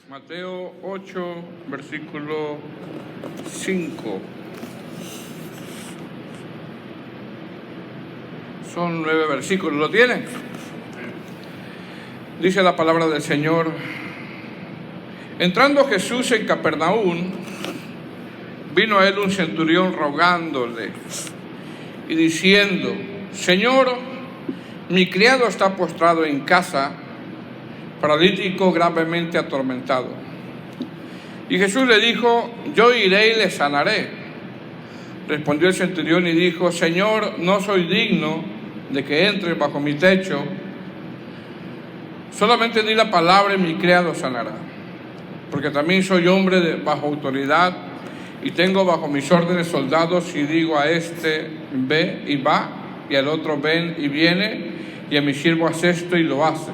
Mateo 8, versículo 5. Son 9 versículos, ¿lo tienen? Dice la palabra del Señor: entrando Jesús en Capernaum, vino a él un centurión rogándole y diciendo: Señor, mi criado está postrado en casa, paralítico, gravemente atormentado. Y Jesús le dijo: yo iré y le sanaré. Respondió el centurión y dijo: Señor, no soy digno de que entres bajo mi techo, solamente di la palabra y mi criado sanará. Porque también soy hombre bajo autoridad, y tengo bajo mis órdenes soldados, y digo a este: ve y va, y al otro: ven y viene, y a mi siervo: haz esto, y lo hace.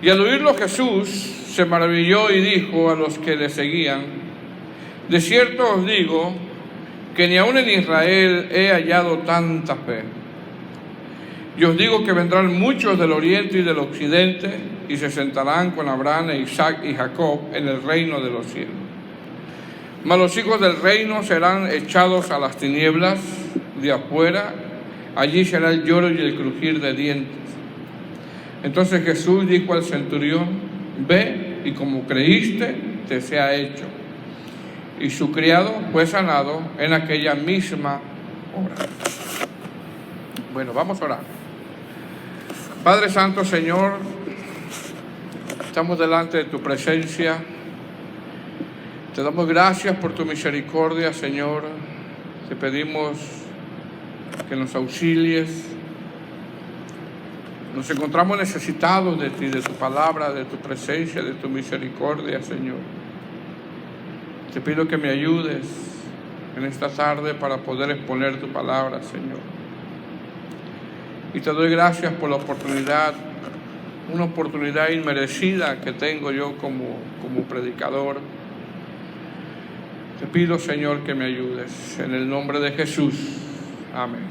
Y al oírlo Jesús se maravilló y dijo a los que le seguían: de cierto os digo que ni aun en Israel he hallado tanta fe. Y os digo que vendrán muchos del oriente y del occidente y se sentarán con Abraham, Isaac y Jacob en el reino de los cielos. Mas los hijos del reino serán echados a las tinieblas de afuera, allí será el lloro y el crujir de dientes. Entonces Jesús dijo al centurión: ve, y como creíste, te sea hecho. Y su criado fue sanado en aquella misma hora. Bueno, vamos a orar. Padre Santo, Señor, estamos delante de tu presencia. Te damos gracias por tu misericordia, Señor. Te pedimos que nos auxilies. Nos encontramos necesitados de ti, de tu palabra, de tu presencia, de tu misericordia, Señor. Te pido que me ayudes en esta tarde para poder exponer tu palabra, Señor. Y te doy gracias por la oportunidad, una oportunidad inmerecida que tengo yo como predicador. Te pido, Señor, que me ayudes. En el nombre de Jesús. Amén.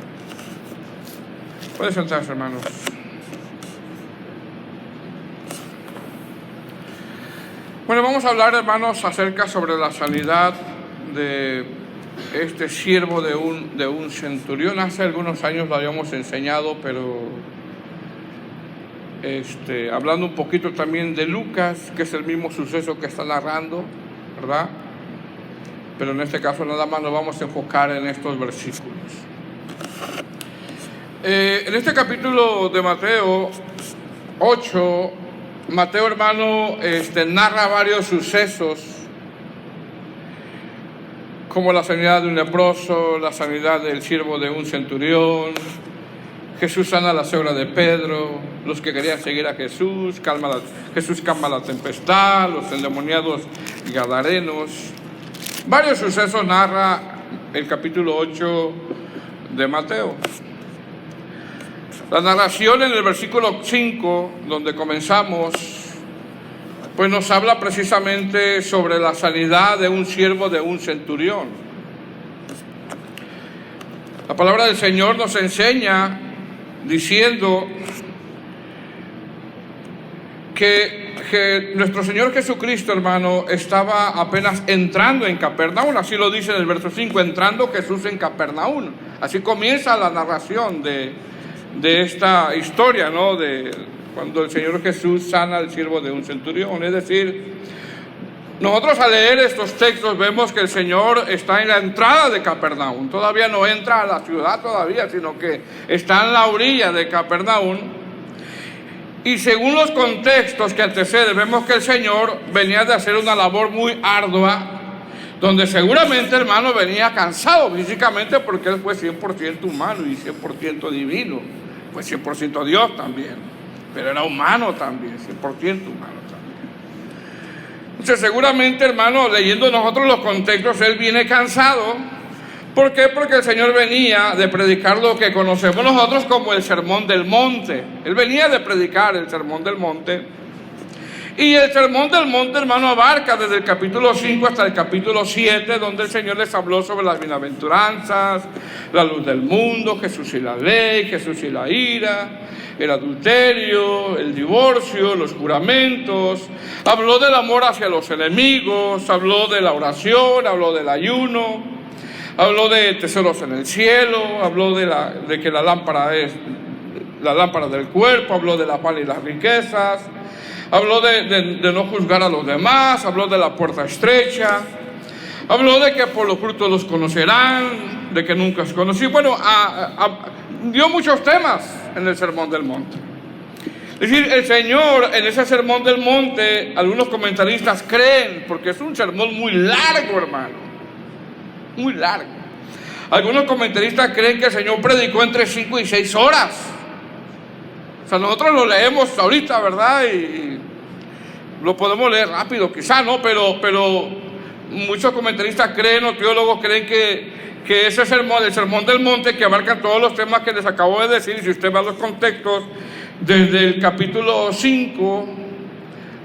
Pueden sentarse, hermanos. Bueno, vamos a hablar, hermanos, acerca sobre la sanidad de este siervo de un centurión. Hace algunos años lo habíamos enseñado, pero hablando un poquito también de Lucas, que es el mismo suceso que está narrando, ¿verdad? Pero en este caso nada más nos vamos a enfocar en estos versículos. En este capítulo de Mateo 8, Mateo, hermano, narra varios sucesos, como la sanidad de un leproso, la sanidad del siervo de un centurión. Jesús sana la suegra de Pedro, los que querían seguir a Jesús, Jesús calma la tempestad, los endemoniados gadarenos. Varios sucesos narra el capítulo 8 de Mateo. La narración en el versículo 5, donde comenzamos, pues nos habla precisamente sobre la sanidad de un siervo de un centurión. La palabra del Señor nos enseña diciendo que nuestro Señor Jesucristo, hermano, estaba apenas entrando en Capernaum. Así lo dice en el verso 5, entrando Jesús en Capernaum. Así comienza la narración de esta historia, ¿no? De cuando el Señor Jesús sana al siervo de un centurión. Es decir, nosotros al leer estos textos vemos que el Señor está en la entrada de Capernaum. Todavía no entra a la ciudad todavía, sino que está en la orilla de Capernaum. Y según los contextos que anteceden, vemos que el Señor venía de hacer una labor muy ardua, donde seguramente, hermano, venía cansado físicamente, porque Él fue 100% humano y 100% divino. Fue 100% Dios también, pero era humano también, 100% humano también. Entonces, seguramente, hermano, leyendo nosotros los contextos, Él viene cansado. ¿Por qué? Porque el Señor venía de predicar lo que conocemos nosotros como el Sermón del Monte. Él venía de predicar el Sermón del Monte. Y el Sermón del Monte, hermano, abarca desde el capítulo 5 hasta el capítulo 7, donde el Señor les habló sobre las bienaventuranzas, la luz del mundo, Jesús y la ley, Jesús y la ira, el adulterio, el divorcio, los juramentos. Habló del amor hacia los enemigos, habló de la oración, habló del ayuno, habló de tesoros en el cielo, habló de que la lámpara es la lámpara del cuerpo, habló de la paz y las riquezas. Habló de no juzgar a los demás, habló de la puerta estrecha, habló de que por los frutos los conocerán, de que nunca os conocí. Bueno, dio muchos temas en el Sermón del Monte. Es decir, el Señor en ese Sermón del Monte, algunos comentaristas creen, porque es un sermón muy largo, hermano, muy largo. Algunos comentaristas creen que el Señor predicó entre 5 y 6 horas. O sea, nosotros lo leemos ahorita, ¿verdad? Y lo podemos leer rápido, quizá, ¿no? Pero muchos comentaristas creen, o teólogos creen que ese sermón, el Sermón del Monte, que abarca todos los temas que les acabo de decir, y si usted va a los contextos, desde el capítulo 5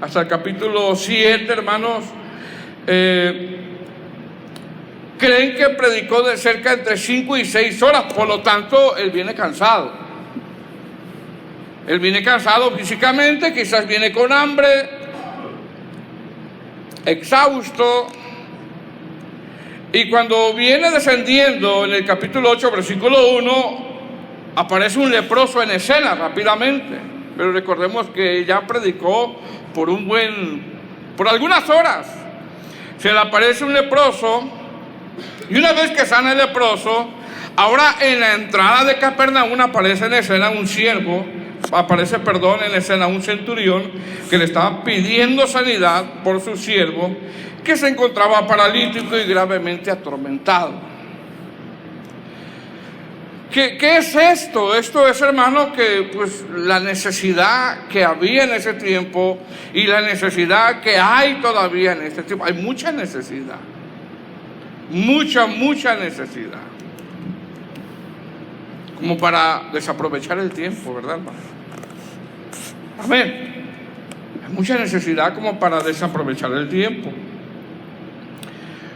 hasta el capítulo 7, hermanos, creen que predicó de cerca entre 5 y 6 horas, por lo tanto, él viene cansado. Él viene cansado físicamente, quizás viene con hambre, exhausto. Y cuando viene descendiendo en el capítulo 8, versículo 1, aparece un leproso en escena rápidamente. Pero recordemos que ya predicó por algunas horas. Se le aparece un leproso, y una vez que sana el leproso, ahora en la entrada de Capernaum aparece en escena un siervo. Aparece en escena un centurión que le estaba pidiendo sanidad por su siervo, que se encontraba paralítico y gravemente atormentado. ¿Qué es esto? Esto es, hermano, que pues la necesidad que había en ese tiempo y la necesidad que hay todavía en este tiempo. Hay mucha necesidad, mucha necesidad, como para desaprovechar el tiempo, ¿verdad, hermano? Amén. Hay mucha necesidad como para desaprovechar el tiempo.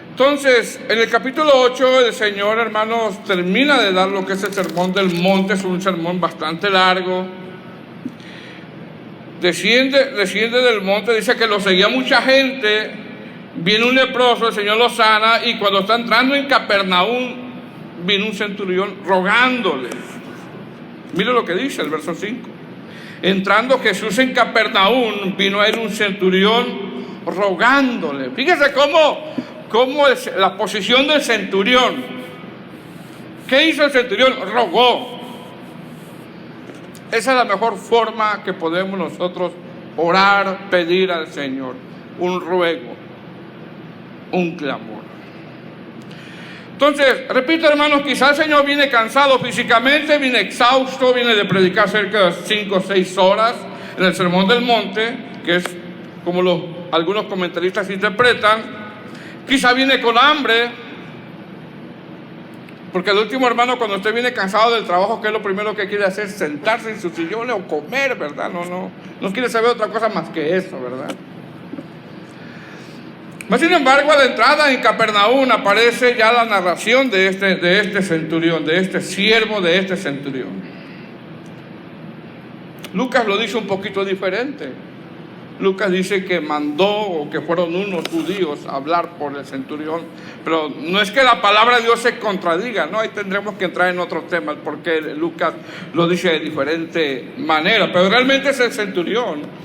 Entonces, en el capítulo 8, el Señor, hermanos, termina de dar lo que es el Sermón del Monte. Es un sermón bastante largo. Desciende del monte, dice que lo seguía mucha gente. Viene un leproso, el Señor lo sana, y cuando está entrando en Capernaum, vino un centurión rogándole. Mire lo que dice el verso 5. Entrando Jesús en Capernaum, vino a él un centurión rogándole. Fíjese cómo es la posición del centurión. ¿Qué hizo el centurión? Rogó. Esa es la mejor forma que podemos nosotros orar, pedir al Señor. Un ruego, un clamor. Entonces, repito, hermanos, quizás el Señor viene cansado físicamente, viene exhausto, viene de predicar cerca de 5 o 6 horas en el Sermón del Monte, que es como algunos comentaristas interpretan. Quizás viene con hambre, porque el último, hermano, cuando usted viene cansado del trabajo, ¿qué es lo primero que quiere hacer? Sentarse en su sillón o comer, ¿verdad? No quiere saber otra cosa más que eso, ¿verdad? Sin embargo, a la entrada en Capernaum aparece ya la narración de este centurión, de este siervo, de este centurión. Lucas lo dice un poquito diferente. Lucas dice que mandó, o que fueron unos judíos a hablar por el centurión, pero no es que la palabra de Dios se contradiga, ¿no? Ahí tendremos que entrar en otros temas, porque Lucas lo dice de diferente manera, pero realmente es el centurión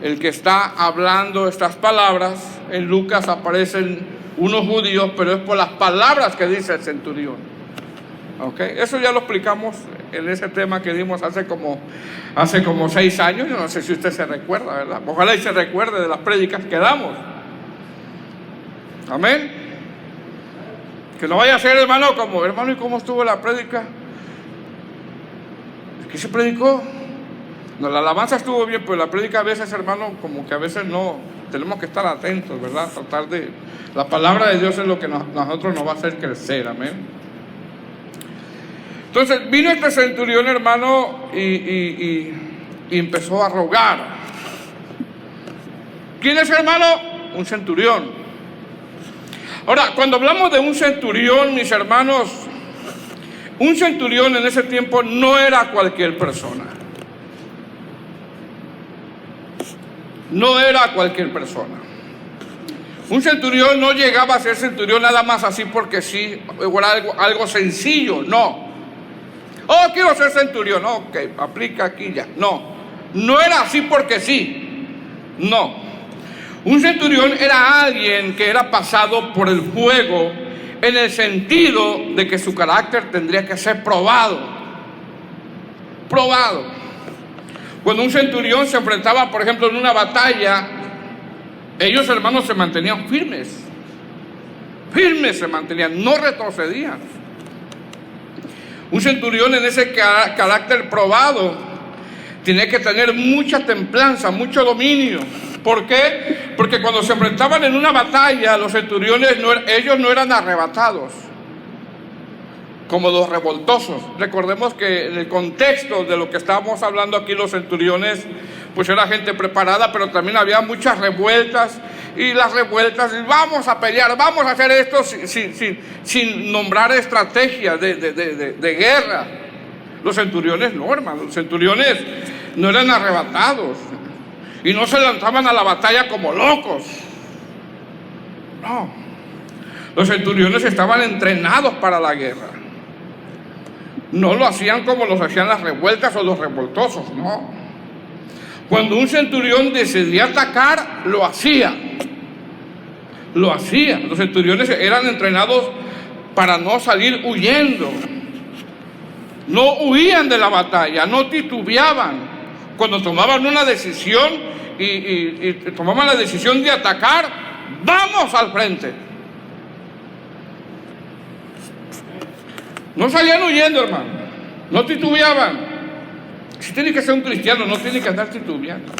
el que está hablando estas palabras. En Lucas aparecen unos judíos, pero es por las palabras que dice el centurión. ¿Okay? Eso ya lo explicamos en ese tema que dimos hace como 6 años. Yo no sé si usted se recuerda, ¿verdad? Ojalá y se recuerde de las prédicas que damos. Amén. Que no vaya a ser, hermano, hermano, ¿y cómo estuvo la prédica? ¿Qué se predicó? No, la alabanza estuvo bien, pero la prédica a veces, hermano, como que a veces no, tenemos que estar atentos, ¿verdad? La palabra de Dios es lo que nosotros nos va a hacer crecer, amén. Entonces vino este centurión, hermano, y empezó a rogar. ¿Quién es, hermano? Un centurión. Ahora, cuando hablamos de un centurión, mis hermanos, un centurión en ese tiempo no era cualquier persona. No era cualquier persona. Un centurión no llegaba a ser centurión nada más así porque sí, o era algo sencillo, no. Oh, quiero ser centurión, ok, aplica aquí ya. No, no era así porque sí, no. Un centurión era alguien que era pasado por el fuego en el sentido de que su carácter tendría que ser probado. Probado. Cuando un centurión se enfrentaba, por ejemplo, en una batalla, ellos, hermanos, se mantenían firmes. Firmes se mantenían, no retrocedían. Un centurión en ese carácter probado tiene que tener mucha templanza, mucho dominio. ¿Por qué? Porque cuando se enfrentaban en una batalla, los centuriones ellos no eran arrebatados como los revoltosos. Recordemos que en el contexto de lo que estábamos hablando aquí, los centuriones pues era gente preparada, pero también había muchas revueltas, y las revueltas, vamos a pelear, vamos a hacer esto sin nombrar estrategias de guerra. Los centuriones no, hermano, los centuriones no eran arrebatados y no se lanzaban a la batalla como locos. No, los centuriones estaban entrenados para la guerra. No lo hacían como los hacían las revueltas o los revoltosos, no. Cuando un centurión decidía atacar, lo hacía. Lo hacía. Los centuriones eran entrenados para no salir huyendo. No huían de la batalla, no titubeaban. Cuando tomaban una decisión y tomaban la decisión de atacar, ¡vamos al frente! No salían huyendo, hermano. No titubeaban. Si tiene que ser un cristiano, no tiene que andar titubeando.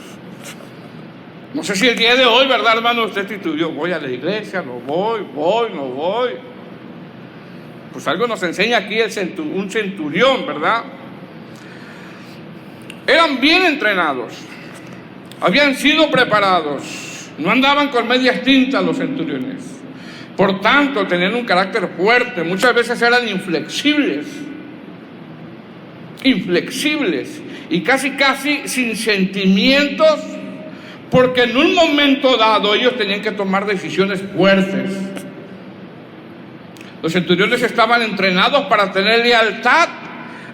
No sé si el día de hoy, ¿verdad, hermano? Usted titubeó, voy a la iglesia, no voy, no voy. Pues algo nos enseña aquí un centurión, ¿verdad? Eran bien entrenados, habían sido preparados, no andaban con medias tintas los centuriones. Por tanto, tenían un carácter fuerte, muchas veces eran inflexibles y casi sin sentimientos, porque en un momento dado ellos tenían que tomar decisiones fuertes. Los centuriones estaban entrenados para tener lealtad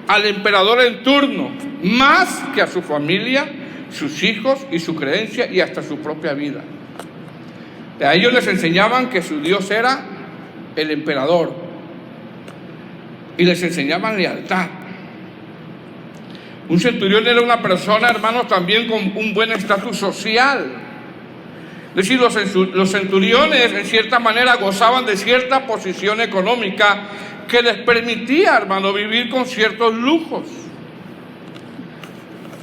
al emperador en turno, más que a su familia, sus hijos y su creencia y hasta su propia vida. A ellos les enseñaban que su Dios era el emperador y les enseñaban lealtad. Un centurión era una persona, hermanos, también con un buen estatus social. Es decir, los centuriones en cierta manera gozaban de cierta posición económica que les permitía, hermano, vivir con ciertos lujos.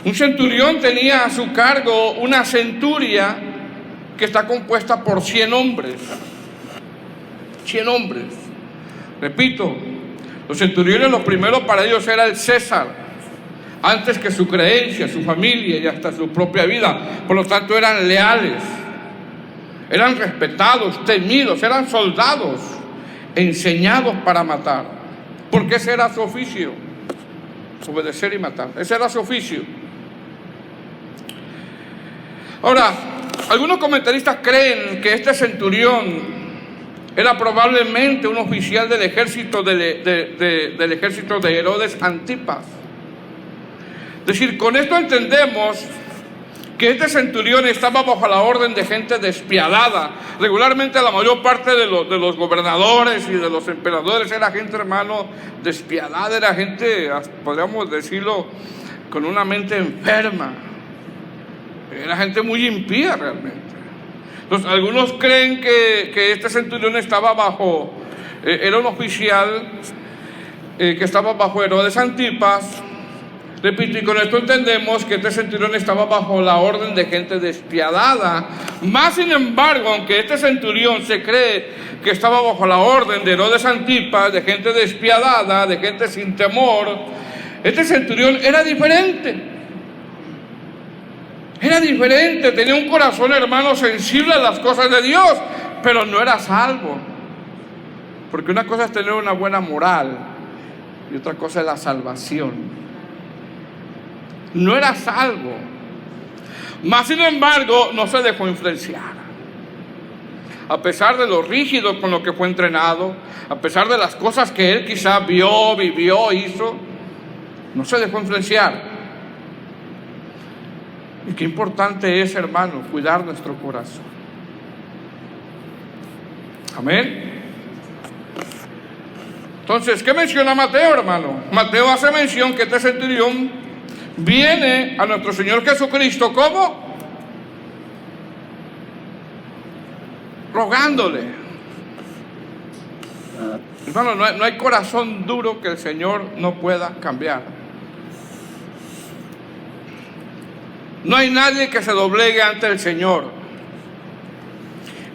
Un centurión tenía a su cargo una centuria que está compuesta por 100 hombres. 100 hombres. Repito, los centuriones, lo primero para ellos era el César, antes que su creencia, su familia y hasta su propia vida. Por lo tanto, eran leales, eran respetados, temidos, eran soldados enseñados para matar, porque ese era su oficio, obedecer y matar. Ese era su oficio. Ahora, algunos comentaristas creen que este centurión era probablemente un oficial del ejército del ejército de Herodes Antipas. Es decir, con esto entendemos que este centurión estaba bajo la orden de gente despiadada. Regularmente la mayor parte de los gobernadores y de los emperadores era gente, hermano, despiadada, era gente, podríamos decirlo, con una mente enferma. Era gente muy impía realmente. Entonces, algunos creen que este centurión estaba era un oficial que estaba bajo Herodes Antipas. Repito, y con esto entendemos que este centurión estaba bajo la orden de gente despiadada. Más sin embargo, aunque este centurión se cree que estaba bajo la orden de Herodes Antipas, de gente despiadada, de gente sin temor, este centurión era diferente. Era diferente, tenía un corazón, hermano, sensible a las cosas de Dios, pero no era salvo. Porque una cosa es tener una buena moral y otra cosa es la salvación. No era salvo. Mas, sin embargo, no se dejó influenciar. A pesar de lo rígido con lo que fue entrenado, a pesar de las cosas que él quizás vio, vivió, hizo, no se dejó influenciar. Y qué importante es, hermano, cuidar nuestro corazón. Amén. Entonces, ¿qué menciona Mateo, hermano? Mateo hace mención que este centurión viene a nuestro Señor Jesucristo, ¿cómo? Rogándole. Hermano, no hay corazón duro que el Señor no pueda cambiar. No hay nadie que se doblegue ante el Señor.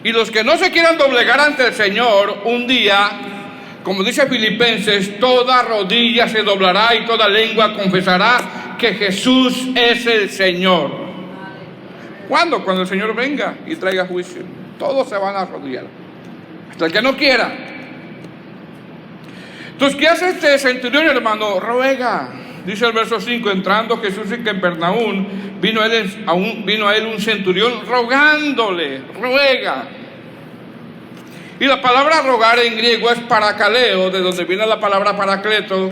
Y los que no se quieran doblegar ante el Señor, un día, como dice Filipenses, toda rodilla se doblará y toda lengua confesará que Jesús es el Señor. ¿Cuándo? Cuando el Señor venga y traiga juicio. Todos se van a arrodillar, hasta el que no quiera. Entonces, ¿qué hace este centurión, hermano? Ruega. Dice el verso 5, entrando Jesús en Capernaum, vino a él un centurión rogándole, ruega. Y la palabra rogar en griego es parakaleo, de donde viene la palabra paracleto,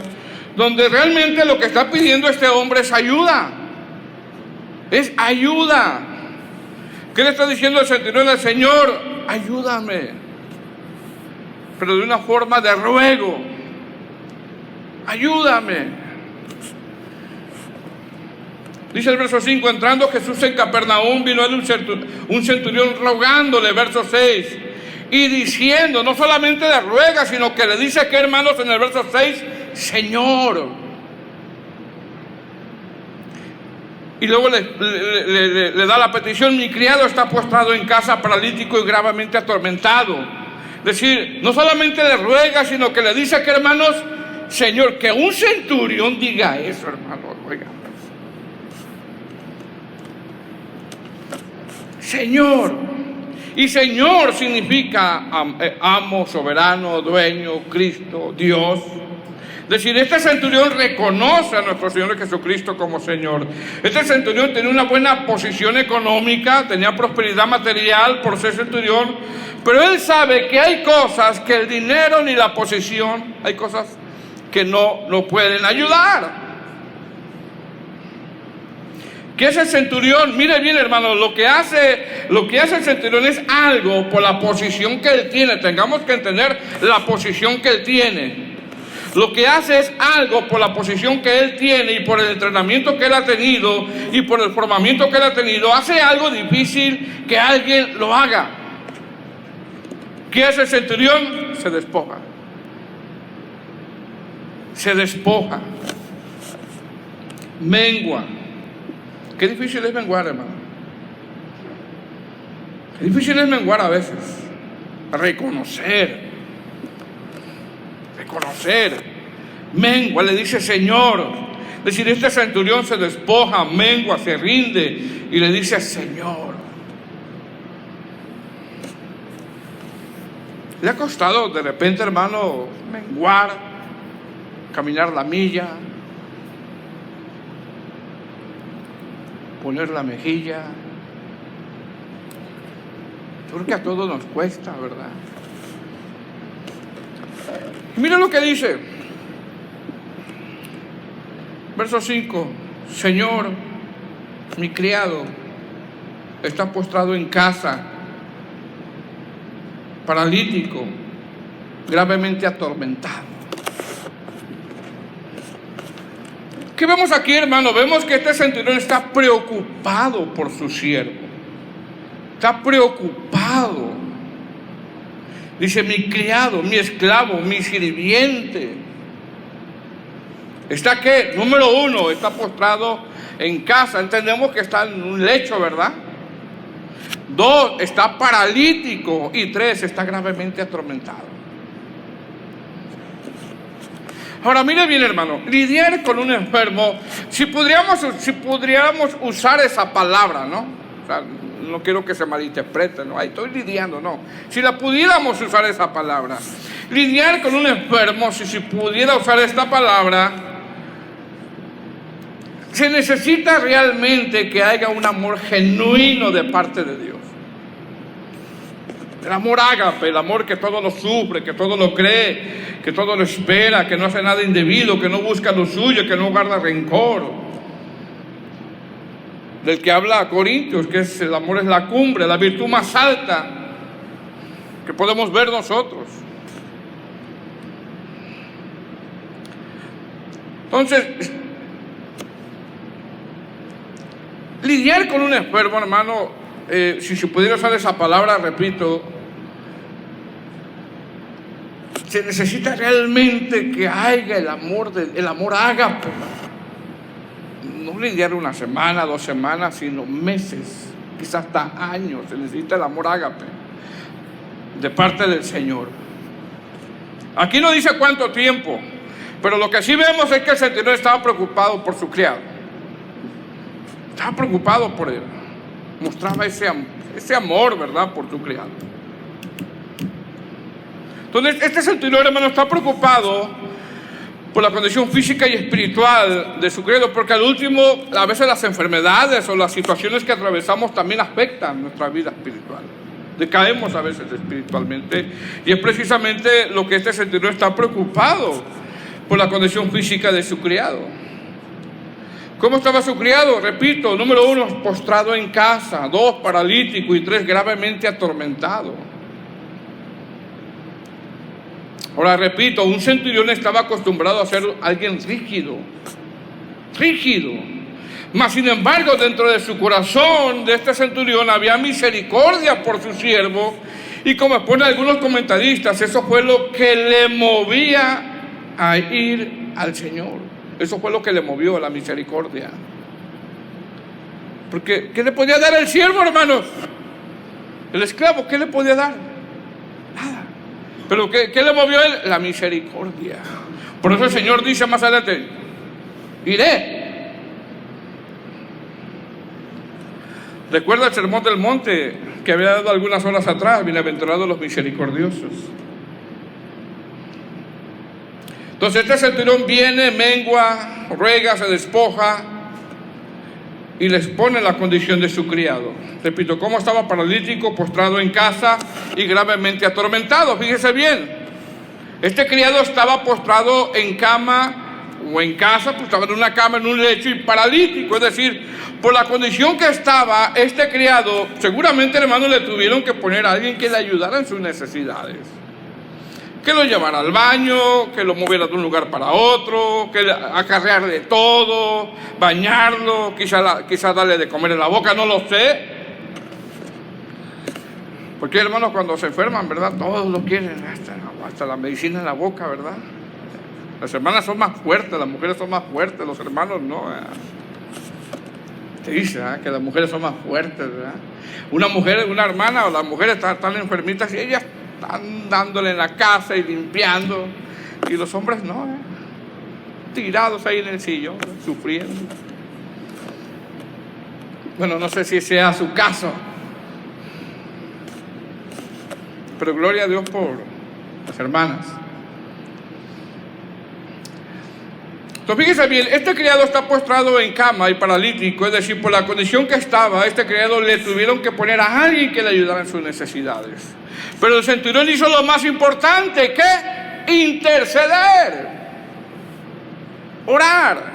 donde realmente lo que está pidiendo este hombre es ayuda. Es ayuda. ¿Qué le está diciendo el centurión al Señor? Ayúdame. Pero de una forma de ruego. Ayúdame. Dice el verso 5, entrando Jesús en Capernaum, vino a él un centurión rogándole, verso 6, y diciendo, no solamente le ruega, sino que le dice que, hermanos, en el verso 6, Señor. Y luego le da la petición, mi criado está postrado en casa, paralítico y gravemente atormentado. Es decir, no solamente le ruega, sino que le dice que, hermanos, Señor, que un centurión diga eso, hermano, oiga. Señor. Y Señor significa amo, soberano, dueño, Cristo, Dios. Es decir, este centurión reconoce a nuestro Señor Jesucristo como Señor. Este centurión tenía una buena posición económica, tenía prosperidad material por ser centurión, pero él sabe que hay cosas que el dinero ni la posición, hay cosas que no lo pueden ayudar. ¿Qué es el centurión? Mire bien, hermano, lo que hace el centurión es algo por la posición que él tiene. Tengamos que entender la posición que él tiene. Lo que hace es algo por la posición que él tiene y por el entrenamiento que él ha tenido y por el formamiento que él ha tenido. Hace algo difícil que alguien lo haga. ¿Qué hace el centurión? Se despoja. Se despoja. Mengua. Qué difícil es menguar, hermano. Qué difícil es menguar a veces. Reconocer. Mengua, le dice Señor. Es decir, este centurión se despoja, mengua, se rinde y le dice Señor. ¿Le ha costado de repente, hermano, menguar, caminar la milla, poner la mejilla? Yo creo que a todos nos cuesta, ¿verdad? Y mira lo que dice. Verso 5. Señor, mi criado está postrado en casa, paralítico, gravemente atormentado. ¿Qué vemos aquí, hermano? Vemos que este centurión está preocupado por su siervo. Está preocupado. Dice, mi criado, mi esclavo, mi sirviente. ¿Está qué? Número 1, está postrado en casa. Entendemos que está en un lecho, ¿verdad? 2, está paralítico. Y 3, está gravemente atormentado. Ahora mire bien, hermano, lidiar con un enfermo, si pudiéramos usar esa palabra, ¿no? O sea, no quiero que se malinterprete, ¿no? Ahí estoy lidiando, no. Si la pudiéramos usar esa palabra, lidiar con un enfermo, si pudiera usar esta palabra, se necesita realmente que haya un amor genuino de parte de Dios. El amor ágape, el amor que todo lo sufre, que todo lo cree, que todo lo espera, que no hace nada indebido, que no busca lo suyo, que no guarda rencor. Del que habla a Corintios, que el amor es la cumbre, la virtud más alta que podemos ver nosotros. Entonces, lidiar con un enfermo, hermano, si se pudiera usar esa palabra, repito, se necesita realmente que haya el amor ágape. No lidiar una semana, 2 semanas, sino meses, quizás hasta años. Se necesita el amor ágape de parte del Señor. Aquí no dice cuánto tiempo, pero lo que sí vemos es que el centurión estaba preocupado por su criado. Estaba preocupado por él. Mostraba ese amor, ¿verdad?, por su criado. Entonces, este centurión, hermano, está preocupado por la condición física y espiritual de su criado, porque al último, a veces las enfermedades o las situaciones que atravesamos también afectan nuestra vida espiritual. Decaemos a veces espiritualmente, y es precisamente lo que este centurión está preocupado por la condición física de su criado. ¿Cómo estaba su criado? Repito, número 1, postrado en casa, 2, paralítico, y 3, gravemente atormentado. Ahora repito, un centurión estaba acostumbrado a ser alguien rígido, mas sin embargo dentro de su corazón de este centurión había misericordia por su siervo, y como exponen algunos comentaristas, eso fue lo que le movía a ir al Señor. Eso fue lo que le movió, la misericordia. Porque ¿qué le podía dar el siervo, hermanos? El esclavo, ¿qué le podía dar? Nada. Pero ¿qué le movió él? La misericordia. Por eso el Señor dice más adelante: iré. Recuerda el sermón del monte que había dado algunas horas atrás: bienaventurados los misericordiosos. Entonces este centurión viene, mengua, ruega, se despoja y les pone la condición de su criado. Repito, ¿cómo estaba? Paralítico, postrado en casa y gravemente atormentado. Fíjese bien, este criado estaba postrado en cama o en casa, pues estaba en una cama, en un lecho, y paralítico. Es decir, por la condición que estaba este criado, seguramente, hermano, le tuvieron que poner a alguien que le ayudara en sus necesidades. Que lo llevara al baño, que lo moviera de un lugar para otro, que acarrearle todo, bañarlo, quizá darle de comer en la boca, no lo sé. Porque, hermanos, cuando se enferman, ¿verdad?, todos lo quieren, hasta la medicina en la boca, ¿verdad? Las hermanas son más fuertes, las mujeres son más fuertes, los hermanos no. Te dice que las mujeres son más fuertes, ¿verdad? Una hermana o las mujeres están enfermitas y ellas están dándole en la casa y limpiando, y los hombres no, tirados ahí en el sillón, sufriendo. Bueno, no sé si sea su caso, pero gloria a Dios por las hermanas. Entonces fíjese bien, este criado está postrado en cama y paralítico, es decir, por la condición que estaba, este criado le tuvieron que poner a alguien que le ayudara en sus necesidades. Pero el centurión hizo lo más importante, ¿qué? Interceder, orar.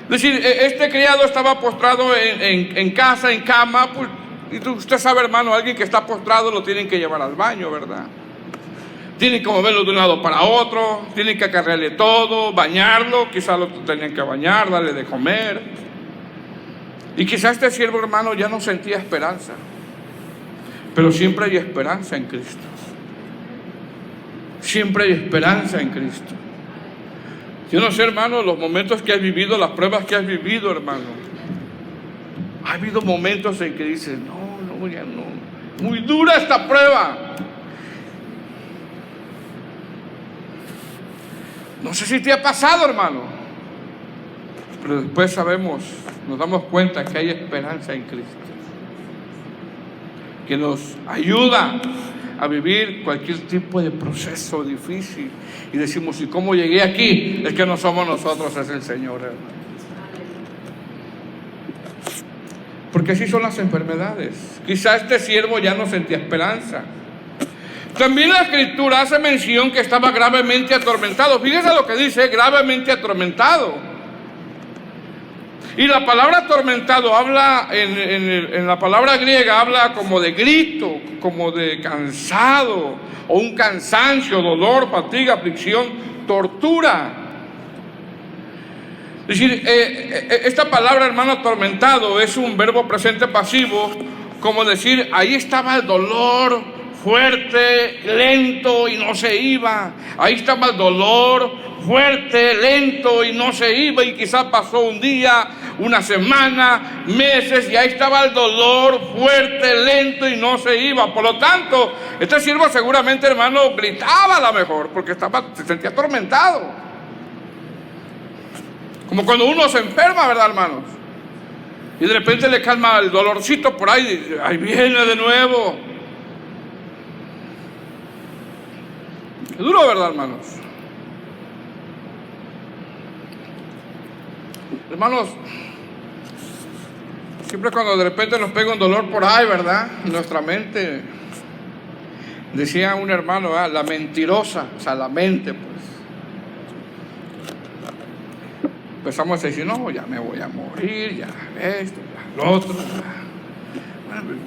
Es decir, este criado estaba postrado en casa, en cama, pues, y usted sabe, hermano, alguien que está postrado lo tienen que llevar al baño, ¿verdad? Tienen que moverlo de un lado para otro, tienen que acarrearle todo, bañarlo, quizás lo tenían que bañar, darle de comer. Y quizás este siervo, hermano, ya no sentía esperanza. Pero siempre hay esperanza en Cristo. Siempre hay esperanza en Cristo. Yo no sé, hermano, los momentos que has vivido, las pruebas que has vivido, hermano. Ha habido momentos en que dices, no, ya no. Muy dura esta prueba. No sé si te ha pasado, hermano, pero después nos damos cuenta que hay esperanza en Cristo, que nos ayuda a vivir cualquier tipo de proceso difícil. Y decimos, ¿y cómo llegué aquí? Es que no somos nosotros, es el Señor, hermano. Porque así son las enfermedades. Quizá este siervo ya no sentía esperanza. También la Escritura hace mención que estaba gravemente atormentado. Fíjese lo que dice, gravemente atormentado. Y la palabra atormentado habla, en la palabra griega, habla como de grito, como de cansado, o un cansancio, dolor, fatiga, aflicción, tortura. Es decir, esta palabra, hermano, atormentado, es un verbo presente pasivo, como decir, ahí estaba el dolor fuerte, lento y no se iba. Ahí estaba el dolor fuerte, lento y no se iba, y quizás pasó un día, una semana, meses, y ahí estaba el dolor fuerte, lento y no se iba. Por lo tanto, este siervo seguramente, hermano, gritaba a lo mejor, porque se sentía atormentado. Como cuando uno se enferma, ¿verdad, hermanos? Y de repente le calma el dolorcito por ahí, ahí viene de nuevo. Qué duro, ¿verdad, hermanos? Hermanos, siempre cuando de repente nos pega un dolor por ahí, ¿verdad? Nuestra mente, decía un hermano, ¿verdad? La mentirosa, o sea, la mente, pues. Empezamos a decir, no, ya me voy a morir, ya esto, ya lo otro. Ya. Bueno,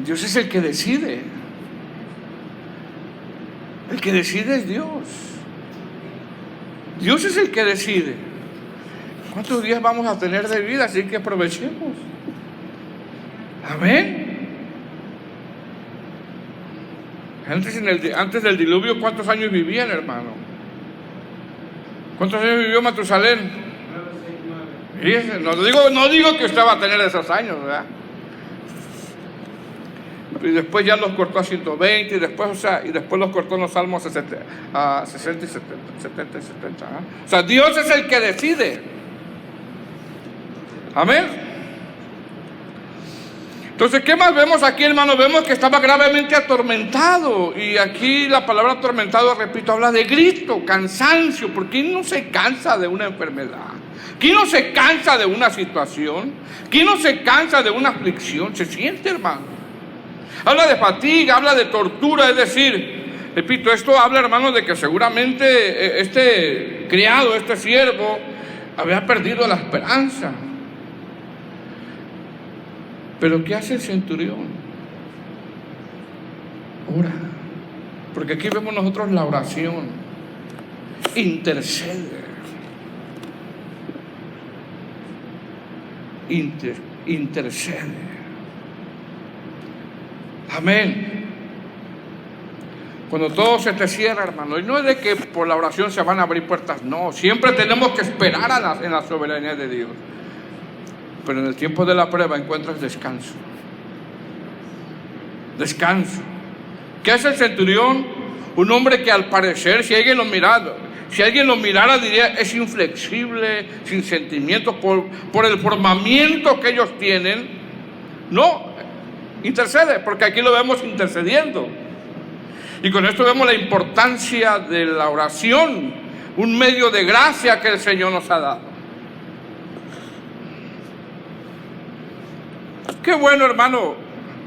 Dios es el que decide. El que decide es Dios. Dios es el que decide. ¿Cuántos días vamos a tener de vida? Así que aprovechemos. Amén. Antes del diluvio, ¿cuántos años vivían, hermano? ¿Cuántos años vivió Matusalén? No digo que usted va a tener esos años, ¿verdad? Y después ya los cortó a 120, y después los cortó en los Salmos a 60 y 70 y 70. ¿eh? O sea, Dios es el que decide. Amén. Entonces, ¿qué más vemos aquí, hermano? Vemos que estaba gravemente atormentado. Y aquí la palabra atormentado, repito, habla de grito, cansancio. ¿Por quién no se cansa de una enfermedad? ¿Quién no se cansa de una situación? ¿Quién no se cansa de una aflicción? Se siente, hermano. Habla de fatiga, habla de tortura. Es decir, repito, esto habla, hermano, de que seguramente este criado, este siervo, había perdido la esperanza. Pero ¿qué hace el centurión? Ora. Porque aquí vemos nosotros la oración. Intercede. Intercede. Amén. Cuando todo se te cierra, hermano, y no es de que por la oración se van a abrir puertas, no. Siempre tenemos que esperar en la soberanía de Dios. Pero en el tiempo de la prueba encuentras descanso. Descanso. ¿Qué hace el centurión? Un hombre que al parecer, si alguien lo mirara, diría, es inflexible, sin sentimientos, por el formamiento que ellos tienen. No, intercede, porque aquí lo vemos intercediendo. Y con esto vemos la importancia de la oración, un medio de gracia que el Señor nos ha dado. Qué bueno, hermano,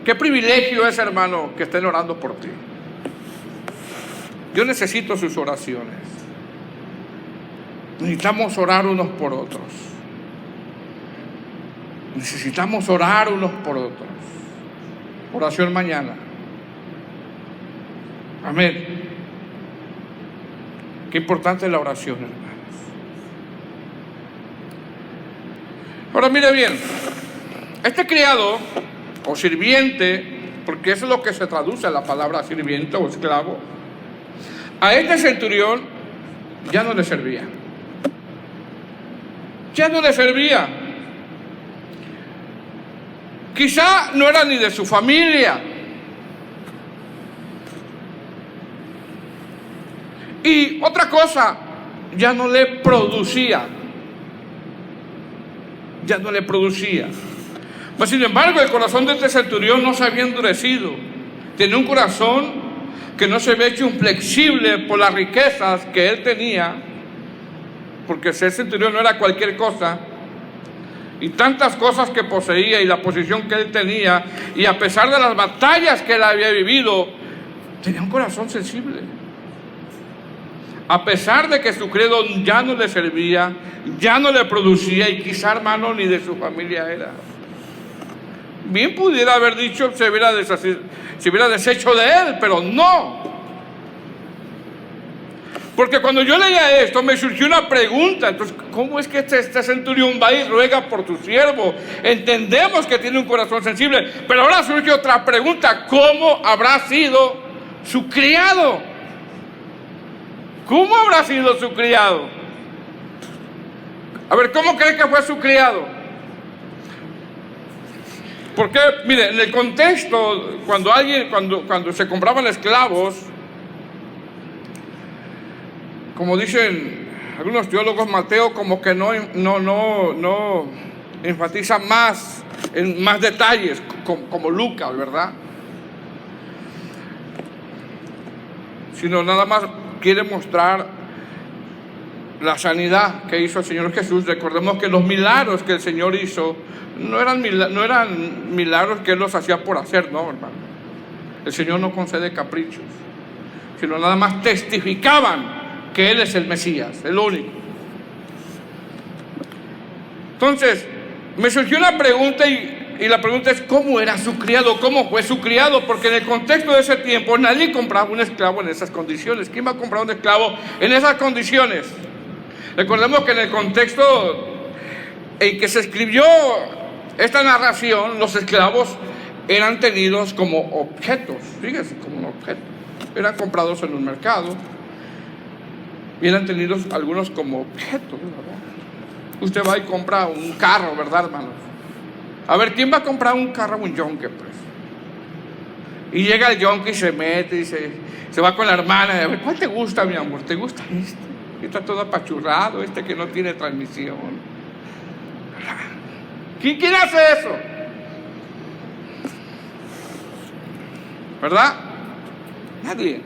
qué privilegio es, hermano, que estén orando por ti. Yo necesito sus oraciones. Necesitamos orar unos por otros. Necesitamos orar unos por otros. Oración mañana. Amén. Qué importante es la oración, hermanos. Ahora mire bien. Este criado o sirviente, porque eso es lo que se traduce a la palabra sirviente o esclavo, a este centurión ya no le servía. Ya no le servía. Quizá no era ni de su familia. Y otra cosa, ya no le producía. Ya no le producía. Mas sin embargo, el corazón de este centurión no se había endurecido. Tenía un corazón que no se había hecho inflexible por las riquezas que él tenía, porque ser centurión no era cualquier cosa, y tantas cosas que poseía y la posición que él tenía, y a pesar de las batallas que él había vivido, tenía un corazón sensible. A pesar de que su credo ya no le servía, ya no le producía, y quizá, hermano, ni de su familia era. Bien pudiera haber dicho, se hubiera deshecho de él, pero no. Porque cuando yo leía esto me surgió una pregunta. Entonces, ¿cómo es que este centurión va y ruega por tu siervo? Entendemos que tiene un corazón sensible, pero ahora surge otra pregunta: ¿cómo habrá sido su criado? ¿Cómo habrá sido su criado? A ver, ¿cómo cree que fue su criado? Porque, mire, en el contexto, cuando se compraban esclavos, como dicen algunos teólogos, Mateo como que no enfatiza más en más detalles, como Lucas, ¿verdad? Sino nada más quiere mostrar la sanidad que hizo el Señor Jesús. Recordemos que los milagros que el Señor hizo no eran milagros que Él los hacía por hacer, no, hermano. El Señor no concede caprichos, sino nada más testificaban que Él es el Mesías, el único. Entonces, me surgió una pregunta y la pregunta es: ¿cómo era su criado? ¿Cómo fue su criado? Porque en el contexto de ese tiempo nadie compraba un esclavo en esas condiciones. ¿Quién va a comprar un esclavo en esas condiciones? Recordemos que en el contexto en que se escribió esta narración, los esclavos eran tenidos como objetos. Fíjense, como un objeto. Eran comprados en un mercado y eran tenidos algunos como objetos, ¿verdad? Usted va y compra un carro, ¿verdad, hermano? A ver, ¿quién va a comprar un carro a un yonque, pues? Y llega el yonque y se mete y se va con la hermana. A ver, ¿cuál te gusta, mi amor? ¿Te gusta este? Está todo apachurrado, este que no tiene transmisión. ¿Quién hace eso? ¿Verdad? Nadie.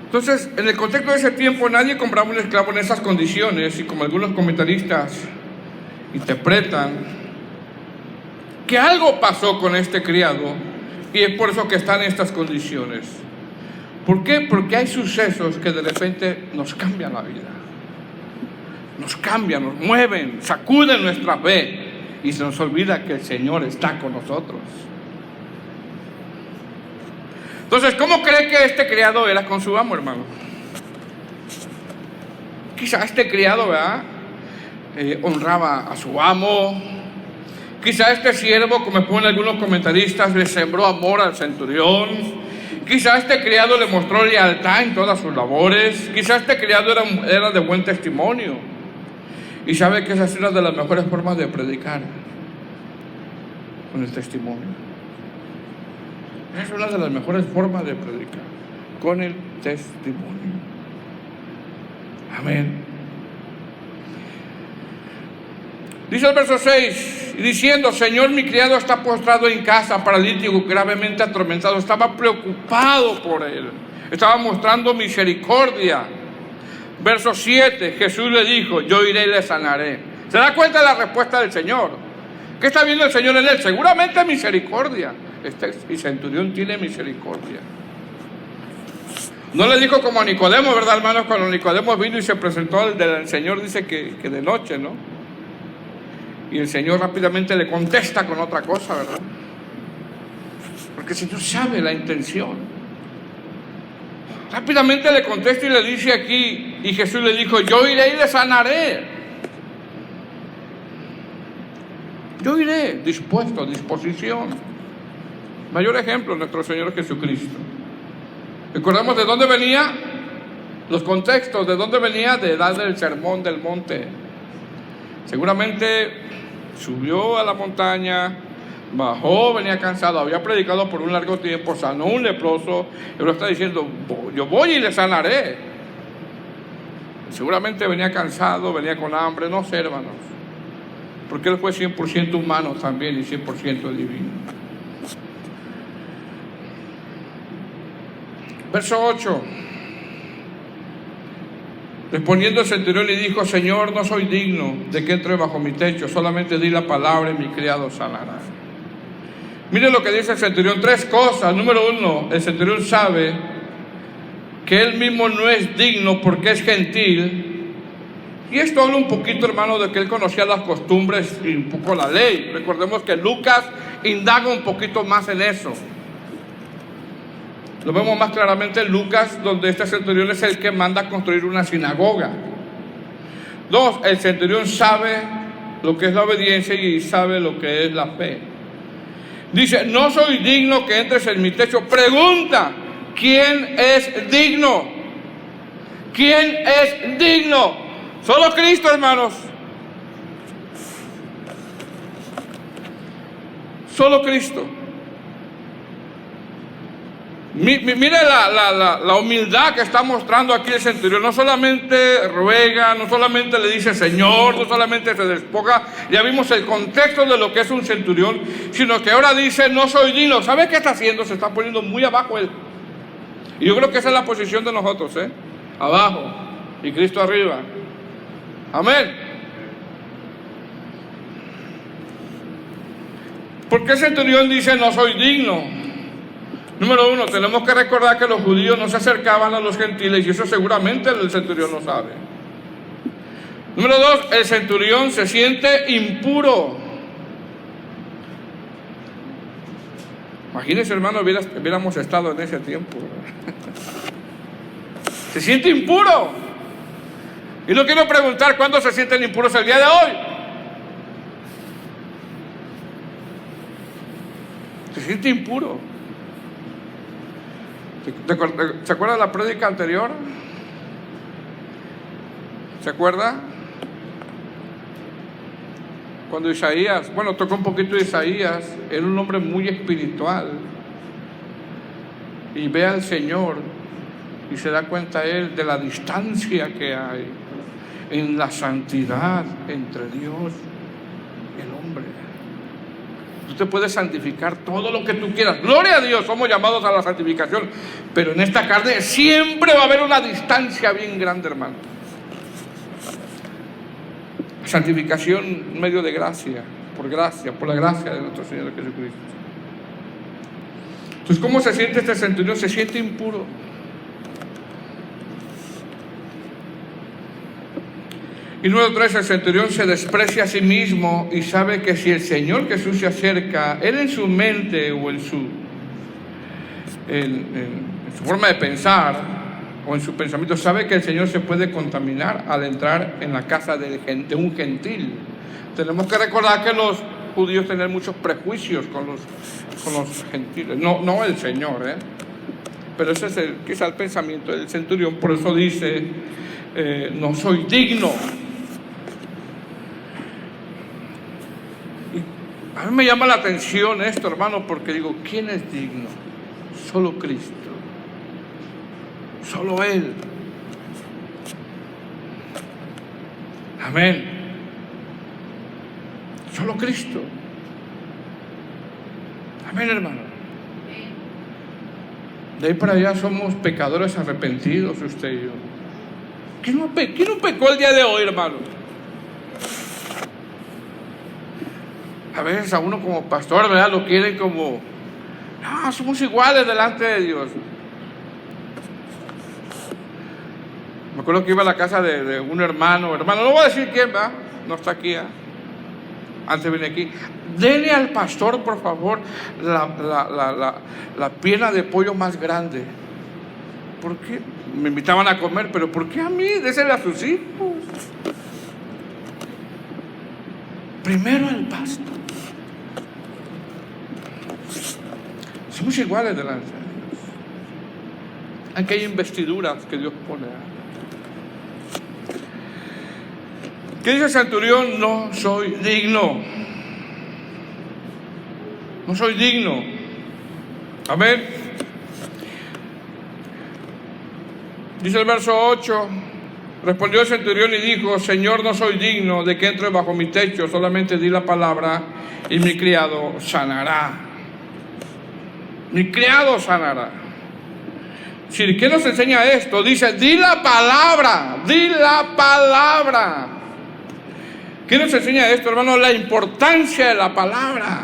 Entonces, en el contexto de ese tiempo, nadie compraba un esclavo en esas condiciones, y como algunos comentaristas interpretan, que algo pasó con este criado, y es por eso que está en estas condiciones. ¿Por qué? Porque hay sucesos que de repente nos cambian la vida, nos cambian, nos mueven, sacuden nuestra fe, y se nos olvida que el Señor está con nosotros. Entonces, ¿cómo cree que este criado era con su amo, hermano? Quizá este criado, ¿verdad?, honraba a su amo. Quizá este siervo, como ponen algunos comentaristas, le sembró amor al centurión. Quizá este criado le mostró lealtad en todas sus labores. Quizá este criado era de buen testimonio. Y sabe que esa es una de las mejores formas de predicar, con el testimonio. Es una de las mejores formas de predicar, con el testimonio. Amén. Dice el verso 6, y diciendo: Señor, mi criado está postrado en casa, paralítico, gravemente atormentado. Estaba preocupado por él, estaba mostrando misericordia. Verso 7, Jesús le dijo: yo iré y le sanaré. ¿Se da cuenta de la respuesta del Señor? ¿Qué está viendo el Señor en él? Seguramente misericordia. Y centurión tiene misericordia. No le dijo como a Nicodemo, ¿verdad, hermanos? Cuando Nicodemo vino y se presentó al Señor, dice que de noche, ¿no? Y el Señor rápidamente le contesta con otra cosa, ¿verdad? Porque el Señor sabe la intención. Rápidamente le contesta y le dice aquí, y Jesús le dijo: yo iré y le sanaré. Yo iré, dispuesto, disposición. Mayor ejemplo, nuestro Señor Jesucristo. Recordamos de dónde venía, los contextos, de dónde venía, de darle el sermón del monte. Seguramente subió a la montaña, Bajó, venía cansado, había predicado por un largo tiempo, sanó un leproso, y lo está diciendo, yo voy y le sanaré. Seguramente venía cansado, venía con hambre, no sé, hermanos, porque él fue 100% humano también y 100% divino. Verso 8. Respondiendo el centurión le dijo, Señor, no soy digno de que entre bajo mi techo, solamente di la palabra y mi criado sanará. Mire lo que dice el centurión, 3 cosas. Número 1, el centurión sabe que él mismo no es digno porque es gentil. Y esto habla un poquito, hermano, de que él conocía las costumbres y un poco la ley. Recordemos que Lucas indaga un poquito más en eso. Lo vemos más claramente en Lucas, donde este centurión es el que manda a construir una sinagoga. 2, el centurión sabe lo que es la obediencia y sabe lo que es la fe. Dice, no soy digno que entres en mi techo. Pregunta, ¿quién es digno? ¿Quién es digno? Solo Cristo, hermanos. Solo Cristo. Mire la humildad que está mostrando aquí el centurión. No solamente ruega, no solamente le dice Señor, no solamente se despoja. Ya vimos el contexto de lo que es un centurión, sino que ahora dice no soy digno. ¿Sabe qué está haciendo? Se está poniendo muy abajo él. Y yo creo que esa es la posición de nosotros, abajo y Cristo arriba. Amén. ¿Por qué el centurión dice no soy digno? Número 1, tenemos que recordar que los judíos no se acercaban a los gentiles y eso seguramente el centurión lo sabe. Número 2, el centurión se siente impuro. Imagínense, hermano, hubiéramos estado en ese tiempo. Se siente impuro. Y no quiero preguntar cuándo se sienten impuros el día de hoy. Se siente impuro. ¿Se acuerda de la prédica anterior? ¿Se acuerda? Cuando Isaías, tocó un poquito de Isaías, era un hombre muy espiritual. Y ve al Señor y se da cuenta él de la distancia que hay en la santidad entre Dios y el hombre. Tú te puedes santificar todo lo que tú quieras. Gloria a Dios, somos llamados a la santificación. Pero en esta carne siempre va a haber una distancia bien grande, hermano. Santificación medio de gracia, por la gracia de nuestro Señor Jesucristo. Entonces, ¿cómo se siente este centurión? Se siente impuro. Y número 3, el centurión se desprecia a sí mismo y sabe que si el Señor Jesús se acerca, él en su mente o en su forma de pensar o en su pensamiento sabe que el Señor se puede contaminar al entrar en la casa de un gentil. Tenemos que recordar que los judíos tenían muchos prejuicios con los gentiles, no el Señor, pero ese es quizá el pensamiento del centurión. Por eso dice, no soy digno. A mí me llama la atención esto, hermano, porque digo, ¿quién es digno? Solo Cristo. Solo Él. Amén. Solo Cristo. Amén, hermano. De ahí para allá somos pecadores arrepentidos, usted y yo. ¿Quién no pecó el día de hoy, hermano? A veces a uno como pastor, ¿verdad? Lo quieren como, no, somos iguales delante de Dios. Me acuerdo que iba a la casa de un hermano, no voy a decir quién, ¿verdad? No está aquí, antes vine aquí. Dele al pastor, por favor, la pierna de pollo más grande. ¿Por qué? Me invitaban a comer, pero ¿por qué a mí? Désele a sus hijos. Primero al pastor. Somos iguales delante de Dios. Aunque hay investiduras que Dios pone. ¿Qué dice el centurión? No soy digno. No soy digno. Amén. Dice el verso 8. Respondió el centurión y dijo: Señor, no soy digno de que entre bajo mi techo, solamente di la palabra y mi criado sanará. Mi criado sanará. ¿Qué nos enseña esto? Dice: di la palabra, di la palabra. ¿Qué nos enseña esto, hermano? La importancia de la palabra.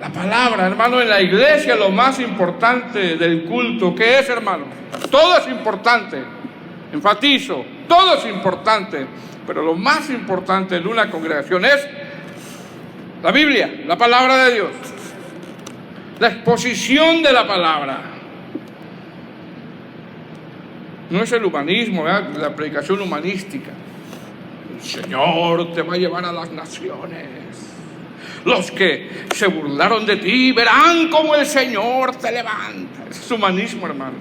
La palabra, hermano, en la iglesia lo más importante del culto, ¿qué es, hermano? Todo es importante. Enfatizo, todo es importante, pero lo más importante en una congregación es la Biblia, la palabra de Dios, la exposición de la palabra. No es el humanismo, ¿verdad? La predicación humanística. El Señor te va a llevar a las naciones. Los que se burlaron de ti verán cómo el Señor te levanta. Es humanismo, hermano.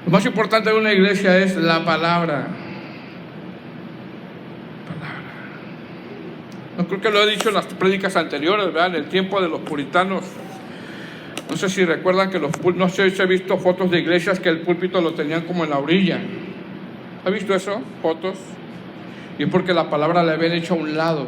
Lo más importante de una iglesia es la palabra. No creo que lo he dicho en las prédicas anteriores, ¿verdad? En el tiempo de los puritanos. No sé si recuerdan que no sé si he visto fotos de iglesias que el púlpito lo tenían como en la orilla. ¿Ha visto eso? Fotos. Y es porque la palabra la habían hecho a un lado.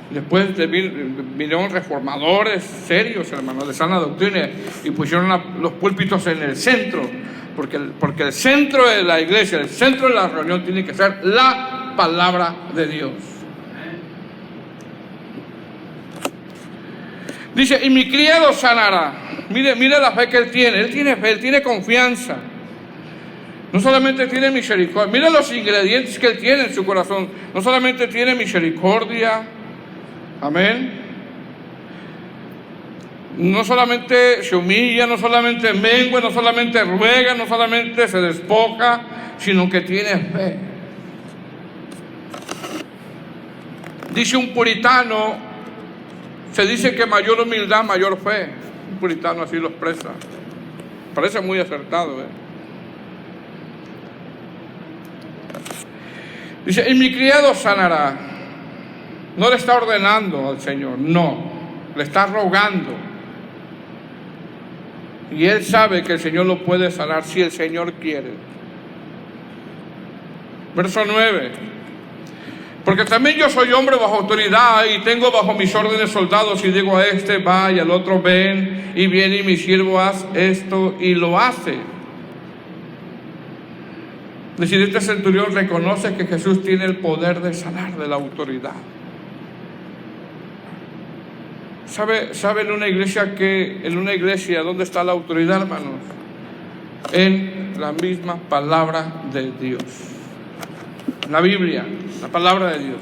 Después vinieron reformadores serios, hermanos, de sana doctrina, y pusieron los púlpitos en el centro, porque el centro de la iglesia, el centro de la reunión tiene que ser la palabra de Dios. Dice: y mi criado sanará. Mire la fe que él tiene fe, él tiene confianza. No solamente tiene misericordia, mire los ingredientes que él tiene en su corazón. No solamente tiene misericordia, amén. No solamente se humilla, no solamente mengua, no solamente ruega, no solamente se despoja, sino que tiene fe. Dice un puritano, se dice que mayor humildad, mayor fe. Un puritano así lo expresa. Parece muy acertado, Dice: y mi criado sanará. No le está ordenando al Señor, no, le está rogando. Y él sabe que el Señor lo puede sanar si el Señor quiere. Verso 9. Porque también yo soy hombre bajo autoridad y tengo bajo mis órdenes soldados, y digo a este va y al otro ven, y viene, y mi siervo haz esto y lo hace. Es decir, este centurión reconoce que Jesús tiene el poder de sanar, de la autoridad. ¿Sabe en una iglesia dónde está la autoridad, hermanos? En la misma palabra de Dios. La Biblia, la palabra de Dios.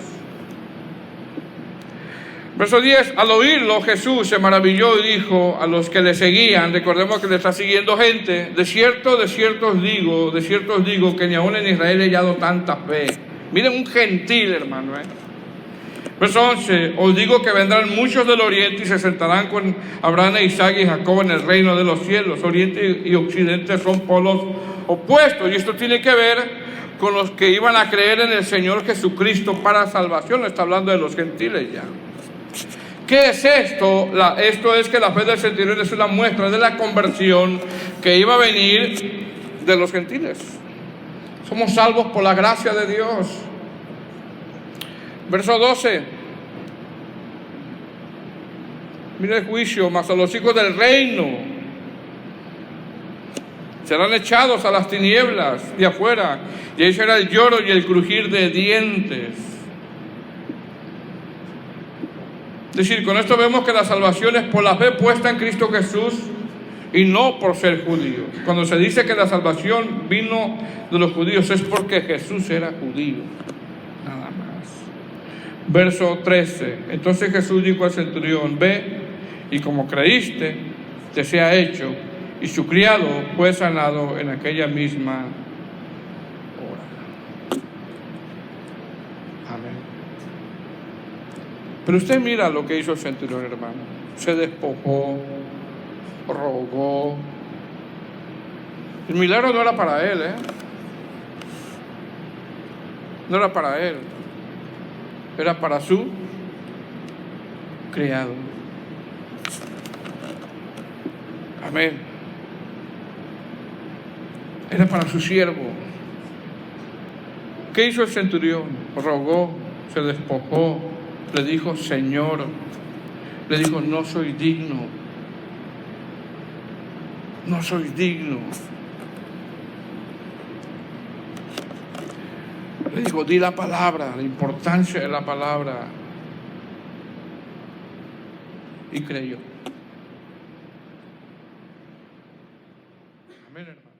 Verso 10, al oírlo Jesús se maravilló y dijo a los que le seguían, recordemos que le está siguiendo gente: de cierto os digo que ni aún en Israel he hallado tanta fe. Miren, un gentil, hermano, Verso 11, os digo que vendrán muchos del oriente y se sentarán con Abraham, Isaac y Jacob en el reino de los cielos. Oriente y occidente son polos opuestos, y esto tiene que ver con los que iban a creer en el Señor Jesucristo para salvación. Está hablando de los gentiles ya. ¿Qué es esto? Esto es que la fe del centurión es una muestra de la conversión que iba a venir de los gentiles. Somos salvos por la gracia de Dios. Verso 12. Mira el juicio: mas a los hijos del reino serán echados a las tinieblas de afuera, y ahí será el lloro y el crujir de dientes. Es decir, con esto vemos que la salvación es por la fe puesta en Cristo Jesús y no por ser judío. Cuando se dice que la salvación vino de los judíos, es porque Jesús era judío, nada más. Verso 13. Entonces Jesús dijo al centurión: ve, y como creíste, te sea hecho. Y su criado fue sanado en aquella misma hora. Amén. Pero usted mira lo que hizo el centurión, hermano. Se despojó, rogó. El milagro no era para él, No era para él, era para su criado. Amén. Era para su siervo. ¿Qué hizo el centurión? Rogó, se despojó, le dijo, Señor, le dijo, no soy digno, no soy digno. Le digo, di la palabra, la importancia de la palabra. Y creyó. Amén, hermano.